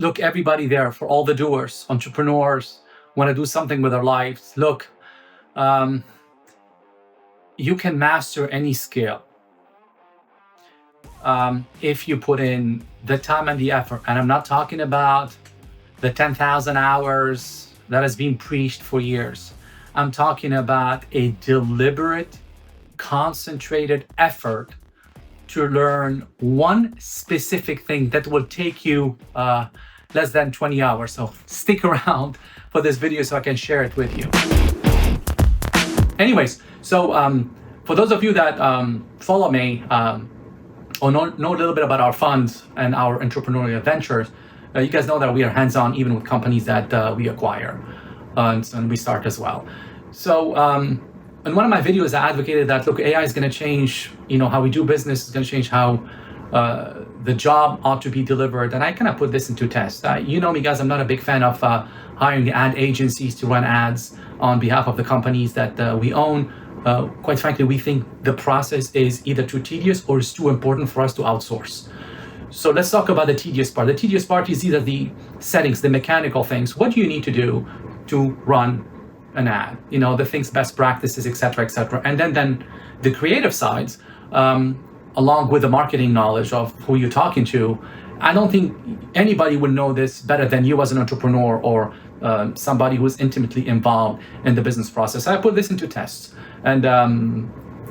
Look, everybody there, for all the doers, entrepreneurs, want to do something with their lives. Look, um, you can master any skill if you put in the time and the effort. And I'm not talking about the 10,000 hours that has been preached for years. I'm talking about a deliberate, concentrated effort to learn one specific thing that will take you less than 20 hours. So stick around for this video so I can share it with you. Anyways, so for those of you that follow me or know a little bit about our funds and our entrepreneurial ventures, you guys know that we are hands-on even with companies that we acquire and we start as well. So in one of my videos, I advocated that, look, AI is going to change, how we do business. It's going to change how the job ought to be delivered. And I kind of put this into test. You know me, guys, I'm not a big fan of hiring ad agencies to run ads on behalf of the companies that we own. Quite frankly, we think the process is either too tedious or is too important for us to outsource. So let's talk about the tedious part. The tedious part is either the settings, the mechanical things. What do you need to do to run an ad? The things, best practices, et cetera, et cetera. And then the creative sides, along with the marketing knowledge of who you're talking to. I don't think anybody would know this better than you as an entrepreneur or somebody who's intimately involved in the business process. I put this into tests. And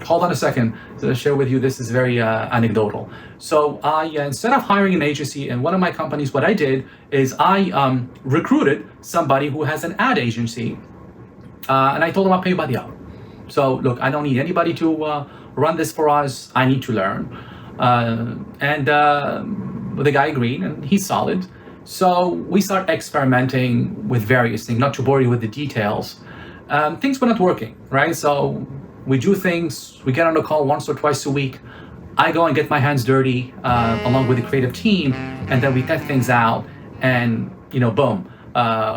hold on a second to share with you, this is very anecdotal. So I, instead of hiring an agency in one of my companies, what I did is I recruited somebody who has an ad agency. And I told him I'll pay by the hour. So look, I don't need anybody to run this for us. I need to learn. And the guy agreed, and he's solid. So we start experimenting with various things, not to bore you with the details. Things were not working, right? So we do things, we get on a call once or twice a week. I go and get my hands dirty along with the creative team, and then we test things out, and boom.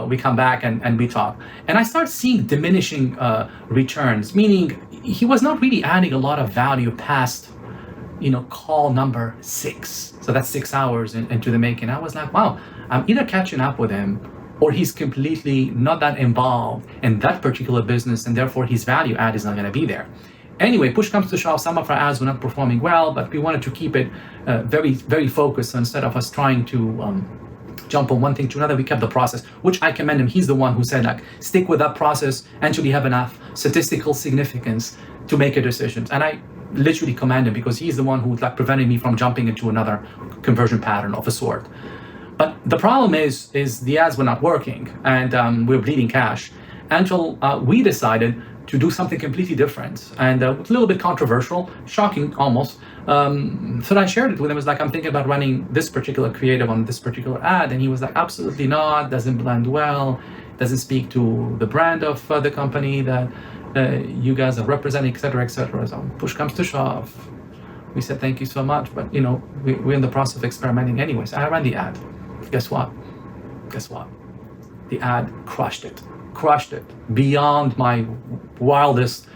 We come back and we talk. And I start seeing diminishing returns, meaning he was not really adding a lot of value past, call number 6. So that's 6 hours into the making. I was like, wow, I'm either catching up with him or he's completely not that involved in that particular business, and therefore his value add is not going to be there. Anyway, push comes to shove, some of our ads were not performing well, but we wanted to keep it very, very focused. So instead of us trying to jump from one thing to another, we kept the process, which I commend him. He's the one who said, like, stick with that process until you have enough statistical significance to make a decision. And I literally commend him because he's the one who's preventing me from jumping into another conversion pattern of a sort. But the problem is the ads were not working, and we were bleeding cash until we decided to do something completely different and a little bit controversial, shocking almost. So I shared it with him. It was like, I'm thinking about running this particular creative on this particular ad. And he was like, absolutely not, doesn't blend well, doesn't speak to the brand of the company that you guys are representing, et cetera, et cetera. So push comes to shove. We said, thank you so much. But, we're in the process of experimenting anyways. I ran the ad. Guess what? The ad crushed it beyond my wildest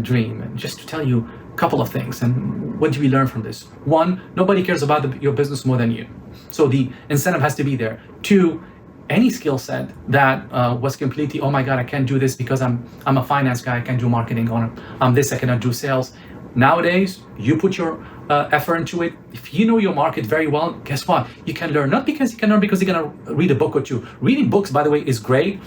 dream. And just to tell you a couple of things, and what do we learn from this? 1, nobody cares about your business more than you. So the incentive has to be there. 2, any skill set that was completely, oh my God, I can't do this because I'm a finance guy, I can't do marketing, I'm this, I cannot do sales. Nowadays, you put your effort into it. If you know your market very well, guess what? You can learn, not because you can learn because you're going to read a book or two. Reading books, by the way, is great,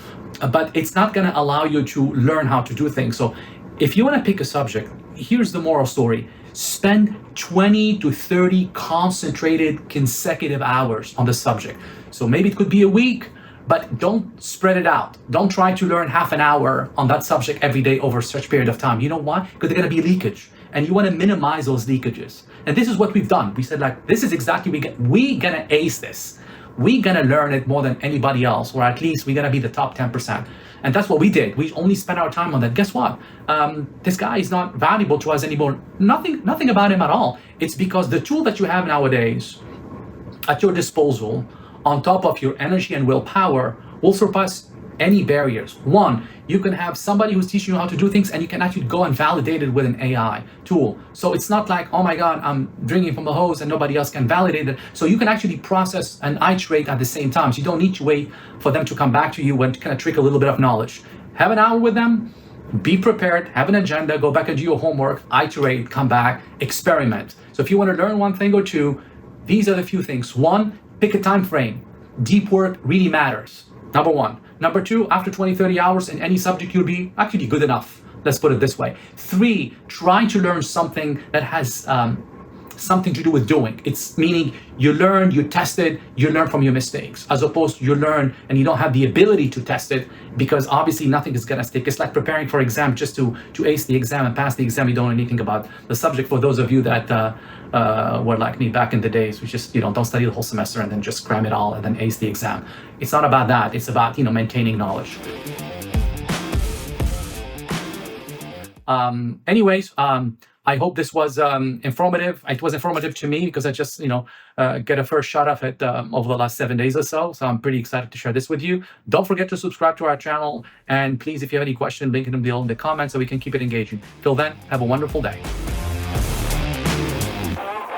but it's not going to allow you to learn how to do things. So if you want to pick a subject, here's the moral story. Spend 20 to 30 concentrated consecutive hours on the subject. So maybe it could be a week, but don't spread it out. Don't try to learn half an hour on that subject every day over such period of time. You know why? Because there's going to be leakage. And you want to minimize those leakages. And this is what we've done. We said, this is exactly, we gonna ace this. We gonna learn it more than anybody else, or at least we gonna be the top 10%. And that's what we did. We only spent our time on that. Guess what? This guy is not valuable to us anymore. Nothing about him at all. It's because the tool that you have nowadays at your disposal, on top of your energy and willpower, will surpass any barriers. One, you can have somebody who's teaching you how to do things, and you can actually go and validate it with an AI tool. So it's not like, oh my God, I'm drinking from the hose and nobody else can validate it. So you can actually process and iterate at the same time. So you don't need to wait for them to come back to you and kind of trick a little bit of knowledge. Have an hour with them, be prepared, have an agenda, go back and do your homework, iterate, come back, experiment. So if you want to learn one thing or two, these are the few things. One, pick a time frame. Deep work really matters. Number one. Number two, after 20, 30 hours in any subject, you'll be actually good enough. Let's put it this way. Three, try to learn something that has something to do with doing. It's meaning you learn, you test it, you learn from your mistakes, as opposed to you learn and you don't have the ability to test it, because obviously nothing is gonna stick. It's like preparing for exam just to ace the exam and pass the exam. You don't know anything about the subject. For those of you that were like me back in the days, we just don't study the whole semester and then just cram it all and then ace the exam. It's not about that. It's about maintaining knowledge. Anyways, I hope this was informative. It was informative to me because I just, get a first shot of it over the last 7 days or so. So I'm pretty excited to share this with you. Don't forget to subscribe to our channel. And please, if you have any question, link them below in the comments so we can keep it engaging. Till then, have a wonderful day.